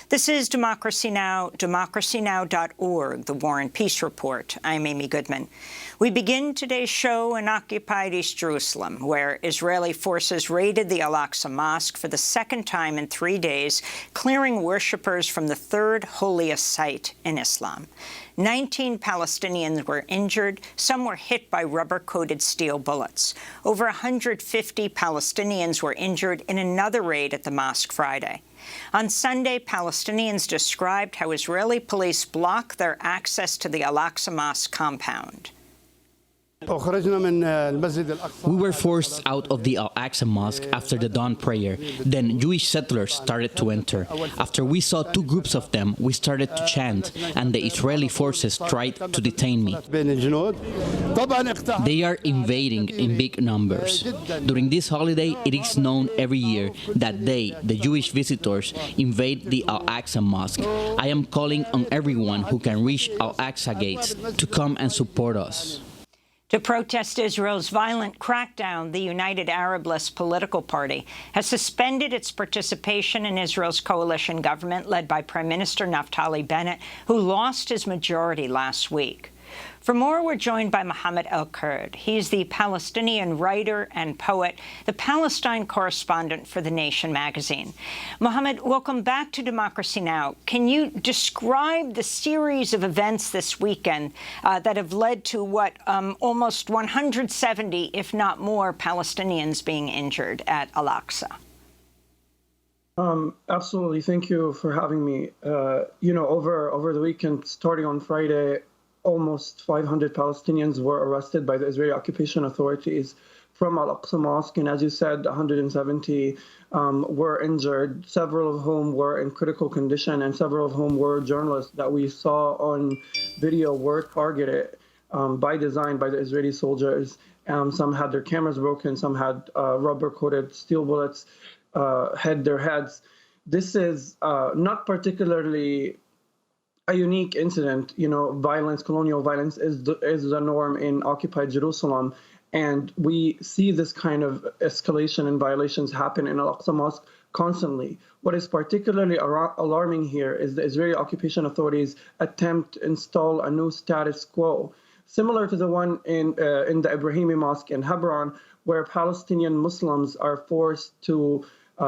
This is Democracy Now!, democracynow.org, the War and Peace Report. I'm Amy Goodman. We begin today's show in occupied East Jerusalem, where Israeli forces raided the Al-Aqsa Mosque for the second time in 3 days, clearing worshippers from the third holiest site in Islam. 19 Palestinians were injured. Some were hit by rubber-coated steel bullets. Over 150 Palestinians were injured in another raid at the mosque Friday. On Sunday, Palestinians described how Israeli police blocked their access to the Al-Aqsa Mosque compound. We were forced out of the Al-Aqsa Mosque after the dawn prayer. Then Jewish settlers started to enter. After we saw two groups of them, we started to chant, and the Israeli forces tried to detain me. They are invading in big numbers. During this holiday, it is known every year that they, the Jewish visitors, invade the Al-Aqsa Mosque. I am calling on everyone who can reach Al-Aqsa gates to come and support us. To protest Israel's violent crackdown, the United Arabless political party has suspended its participation in Israel's coalition government led by Prime Minister Naftali Bennett, who lost his majority last week. For more, we're joined by Mohammed El-Kurd. He's the Palestinian writer and poet, the Palestine correspondent for The Nation magazine. Mohammed, welcome back to Democracy Now! Can you describe the series of events this weekend that have led to almost 170, if not more, Palestinians being injured at Al-Aqsa? Absolutely. Thank you for having me. Over the weekend, starting on Friday, almost 500 Palestinians were arrested by the Israeli occupation authorities from Al-Aqsa Mosque, and as you said, 170 were injured, several of whom were in critical condition, and several of whom were journalists that we saw on video were targeted by design by the Israeli soldiers. Some had their cameras broken, some had rubber-coated steel bullets hit their heads. This is not particularly a unique incident. Violence, colonial violence is the norm in occupied Jerusalem. And we see this kind of escalation and violations happen in Al-Aqsa Mosque constantly. What is particularly alarming here is the Israeli occupation authorities attempt to install a new status quo, similar to the one in the Ibrahimi Mosque in Hebron, where Palestinian Muslims are forced to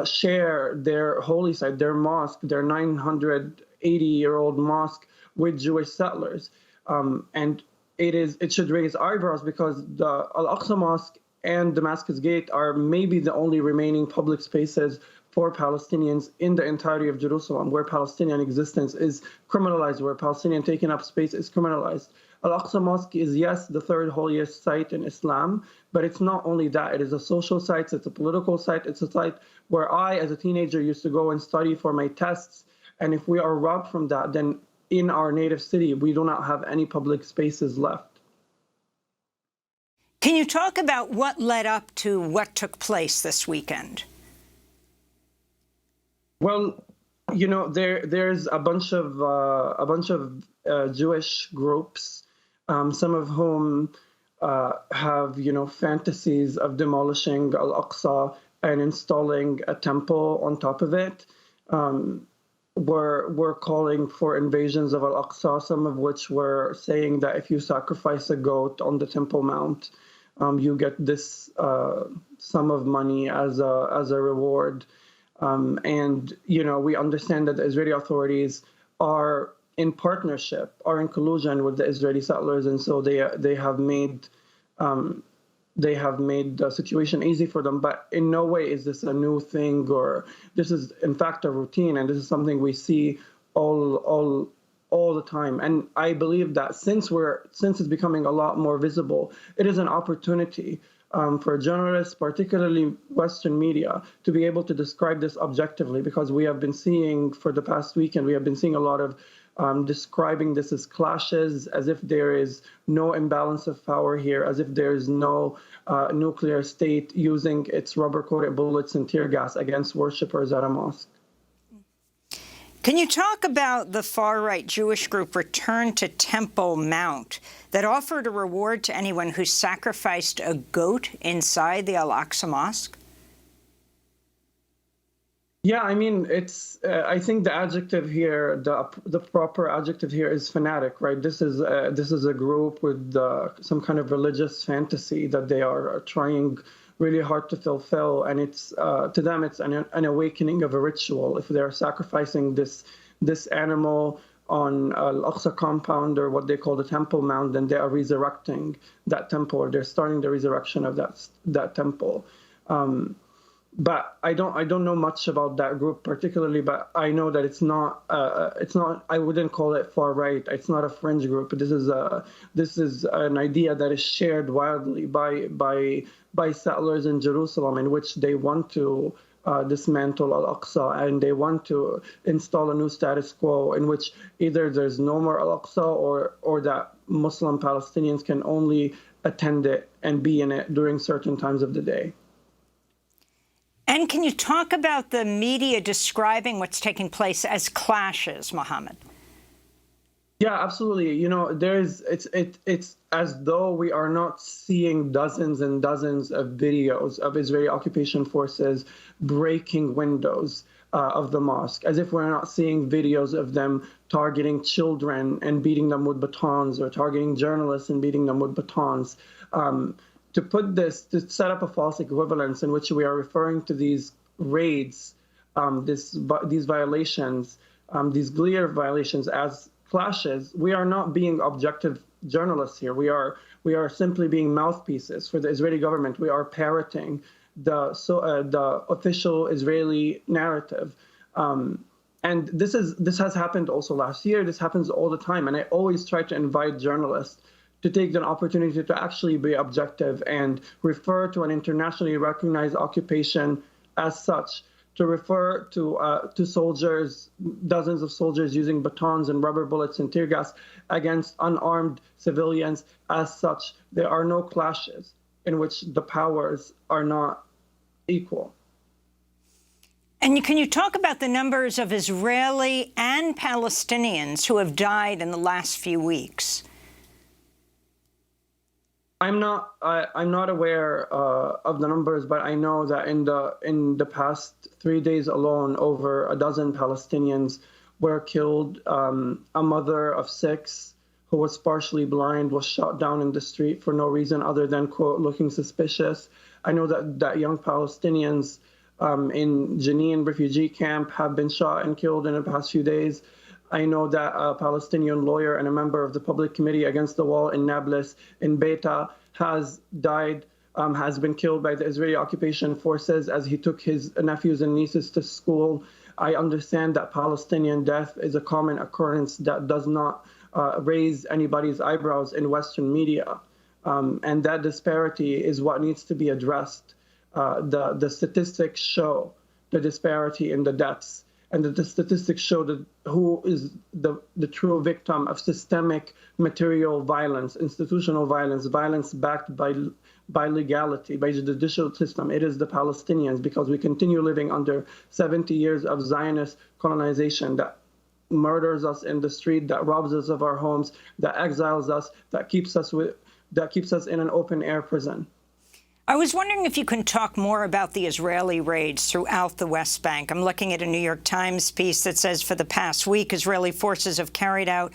share their holy site, their mosque, their 980-year-old mosque with Jewish settlers. And it should raise eyebrows because the Al-Aqsa Mosque and Damascus Gate are maybe the only remaining public spaces for Palestinians in the entirety of Jerusalem, where Palestinian existence is criminalized, where Palestinian taking up space is criminalized. Al-Aqsa Mosque is, yes, the third holiest site in Islam, but it's not only that. It is a social site, it's a political site, it's a site where I, as a teenager, used to go and study for my tests. And if we are robbed from that, then in our native city, we do not have any public spaces left. Can you talk about what led up to what took place this weekend? Well, there's a bunch of Jewish groups, some of whom have fantasies of demolishing Al-Aqsa and installing a temple on top of it. Were calling for invasions of Al-Aqsa, some of which were saying that if you sacrifice a goat on the Temple Mount, you get this sum of money as a reward. And we understand that the Israeli authorities are in partnership, are in collusion with the Israeli settlers, and so they have made the situation easy for them. But in no way is this a new thing, or this is in fact a routine, and this is something we see all the time. And I believe that since it's becoming a lot more visible, it is an opportunity for journalists, particularly Western media, to be able to describe this objectively, because we have been seeing for the past weekend, we have been seeing a lot of describing this as clashes, as if there is no imbalance of power here, as if there is no nuclear state using its rubber-coated bullets and tear gas against worshippers at a mosque. Can you talk about the far-right Jewish group Return to Temple Mount that offered a reward to anyone who sacrificed a goat inside the Al-Aqsa Mosque? Yeah, I mean, it's. I think the adjective here, the proper adjective here is fanatic, right? This is a group with some kind of religious fantasy that they are trying really hard to fulfill, and it's to them it's an awakening of a ritual. If they're sacrificing this animal on Al-Aqsa compound, or what they call the Temple Mount, then they are resurrecting that temple, or they're starting the resurrection of that temple. But I don't know much about that group particularly, but I know that it's not I wouldn't call it far right. It's not a fringe group. This is an idea that is shared widely by settlers in Jerusalem, in which they want to dismantle Al-Aqsa, and they want to install a new status quo in which either there's no more Al-Aqsa, or that Muslim Palestinians can only attend it and be in it during certain times of the day. And can you talk about the media describing what's taking place as clashes, Mohammed? Yeah, absolutely. You know, it's as though we are not seeing dozens and dozens of videos of Israeli occupation forces breaking windows of the mosque, as if we're not seeing videos of them targeting children and beating them with batons, or targeting journalists and beating them with batons. To set up a false equivalence in which we are referring to these raids, these violations, these clear violations as clashes, we are not being objective journalists here. We are simply being mouthpieces for the Israeli government. We are parroting the official Israeli narrative. And this has happened also last year. This happens all the time. And I always try to invite journalists to take an opportunity to actually be objective and refer to an internationally recognized occupation as such, to refer to soldiers, dozens of soldiers using batons and rubber bullets and tear gas against unarmed civilians as such. There are no clashes in which the powers are not equal. And can you talk about the numbers of Israeli and Palestinians who have died in the last few weeks? I'm not aware of the numbers, but I know that in the past 3 days alone, over a dozen Palestinians were killed. A mother of 6 who was partially blind was shot down in the street for no reason other than, quote, looking suspicious. I know that young Palestinians in Jenin refugee camp have been shot and killed in the past few days. I know that a Palestinian lawyer and a member of the Public Committee Against the Wall in Nablus, in Beta, has died, has been killed by the Israeli occupation forces as he took his nephews and nieces to school. I understand that Palestinian death is a common occurrence that does not raise anybody's eyebrows in Western media. And that disparity is what needs to be addressed. The statistics show the disparity in the deaths. And the statistics show who is the true victim of systemic material violence, institutional violence, violence backed by legality, by the judicial system. It is the Palestinians, because we continue living under 70 years of Zionist colonization that murders us in the street, that robs us of our homes, that exiles us, that keeps us in an open air prison. I was wondering if you can talk more about the Israeli raids throughout the West Bank. I'm looking at a New York Times piece that says for the past week, Israeli forces have carried out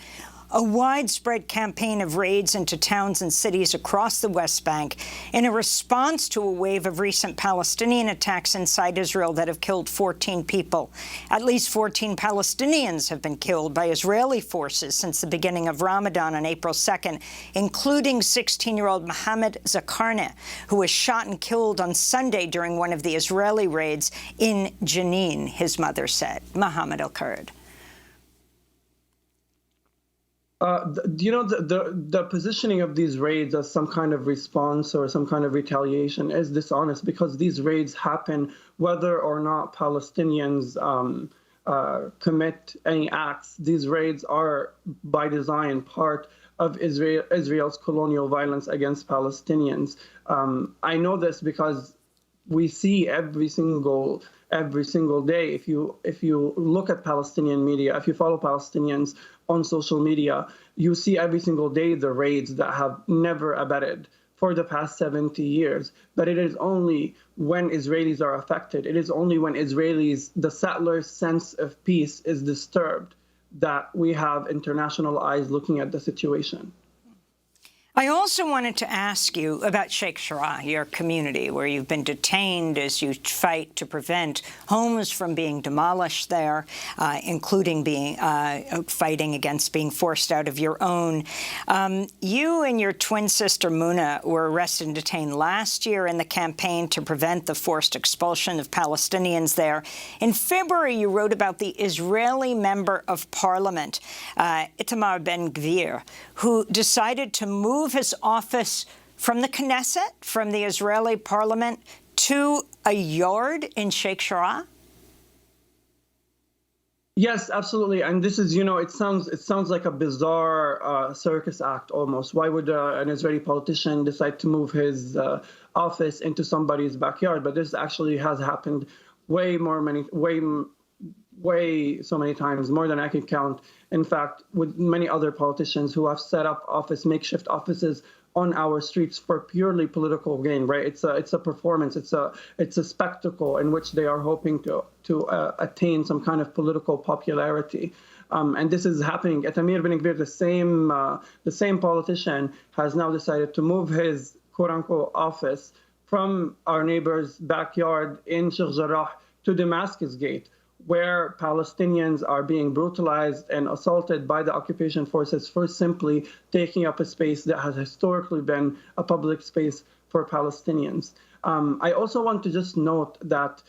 a widespread campaign of raids into towns and cities across the West Bank in a response to a wave of recent Palestinian attacks inside Israel that have killed 14 people. At least 14 Palestinians have been killed by Israeli forces since the beginning of Ramadan on April 2nd, including 16-year-old Mohammed El-Kurd, who was shot and killed on Sunday during one of the Israeli raids in Jenin, his mother said. Mohammed El-Kurd. The positioning of these raids as some kind of response or some kind of retaliation is dishonest, because these raids happen whether or not Palestinians commit any acts. These raids are, by design, part of Israel's colonial violence against Palestinians. I know this because we see every single day. If you look at Palestinian media, if you follow Palestinians on social media, you see every single day the raids that have never abated for the past 70 years. But it is only when Israelis are affected, it is only when Israelis, the settlers' sense of peace is disturbed, that we have international eyes looking at the situation. I also wanted to ask you about Sheikh Jarrah, your community, where you've been detained as you fight to prevent homes from being demolished there, including fighting against being forced out of your own. You and your twin sister, Muna, were arrested and detained last year in the campaign to prevent the forced expulsion of Palestinians there. In February, you wrote about the Israeli member of parliament, Itamar Ben-Gvir, who decided to move his office from the Knesset, from the Israeli parliament, to a yard in Sheikh Jarrah? Yes, absolutely. And this is, it sounds like a bizarre circus act almost. Why would an Israeli politician decide to move his office into somebody's backyard? But this actually has happened way so many times, more than I can count. In fact, with many other politicians who have set up makeshift offices on our streets for purely political gain, right? It's a performance. It's a spectacle in which they are hoping to attain some kind of political popularity. And this is happening. Itamar Ben-Gvir, the same politician, has now decided to move his quote-unquote office from our neighbor's backyard in Sheikh Jarrah to Damascus Gate, where Palestinians are being brutalized and assaulted by the occupation forces for simply taking up a space that has historically been a public space for Palestinians. I also want to just note that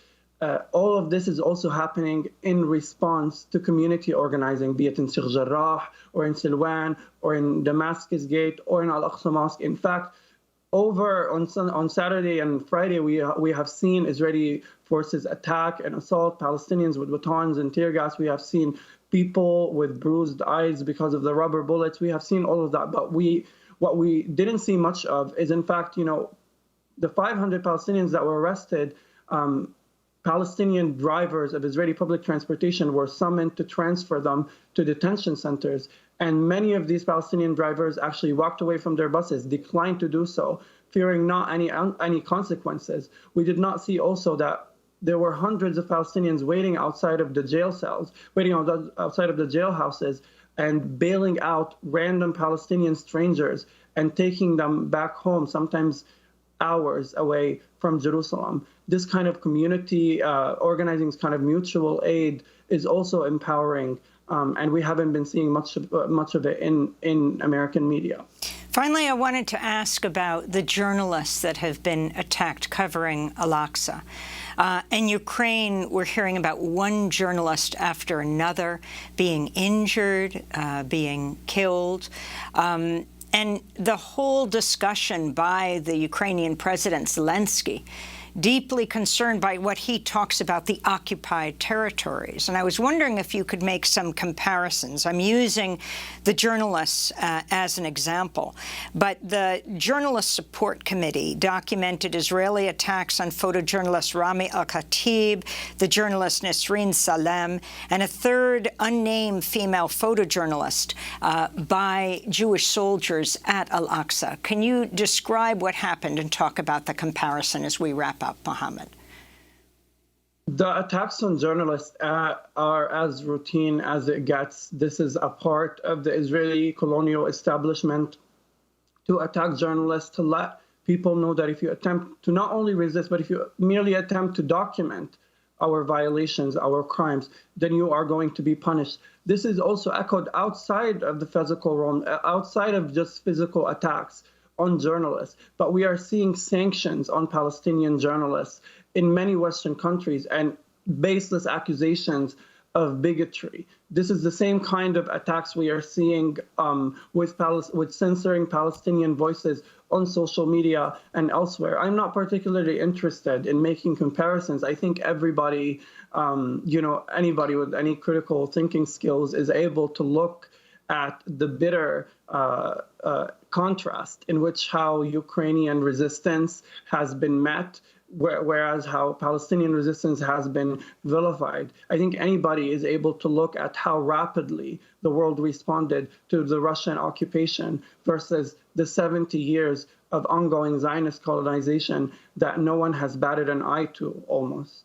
all of this is also happening in response to community organizing, be it in Sheikh Jarrah or in Silwan or in Damascus Gate or in Al-Aqsa Mosque. In fact, on Saturday and Friday, we have seen Israeli forces attack and assault Palestinians with batons and tear gas. We have seen people with bruised eyes because of the rubber bullets. We have seen all of that. But what we didn't see much of is, in fact, the 500 Palestinians that were arrested, Palestinian drivers of Israeli public transportation were summoned to transfer them to detention centers. And many of these Palestinian drivers actually walked away from their buses, declined to do so, fearing not any consequences. We did not see also that there were hundreds of Palestinians waiting outside of the jail cells, waiting outside of the jailhouses, and bailing out random Palestinian strangers and taking them back home, sometimes hours away from Jerusalem. This kind of community organizing, this kind of mutual aid is also empowering. And we haven't been seeing much of it in American media. Finally, I wanted to ask about the journalists that have been attacked covering Al-Aqsa. In Ukraine, we're hearing about one journalist after another being injured, being killed. And the whole discussion by the Ukrainian President Zelensky, deeply concerned by what he talks about the occupied territories. And I was wondering if you could make some comparisons. I'm using the journalists as an example, but the Journalist Support Committee documented Israeli attacks on photojournalist Rami Al-Khatib, the journalist Nisreen Salem, and a third unnamed female photojournalist by Jewish soldiers at Al-Aqsa. Can you describe what happened and talk about the comparison as we wrap up, Mohammed? The attacks on journalists are as routine as it gets. This is a part of the Israeli colonial establishment to attack journalists, to let people know that if you attempt to not only resist, but if you merely attempt to document our violations, our crimes, then you are going to be punished. This is also echoed outside of the physical realm, outside of just physical attacks on journalists. But we are seeing sanctions on Palestinian journalists in many Western countries and baseless accusations of bigotry. This is the same kind of attacks we are seeing with censoring Palestinian voices on social media and elsewhere. I'm not particularly interested in making comparisons. I think everybody, anybody with any critical thinking skills is able to look at the bitter contrast in which how Ukrainian resistance has been met, whereas how Palestinian resistance has been vilified. I think anybody is able to look at how rapidly the world responded to the Russian occupation versus the 70 years of ongoing Zionist colonization that no one has batted an eye to, almost.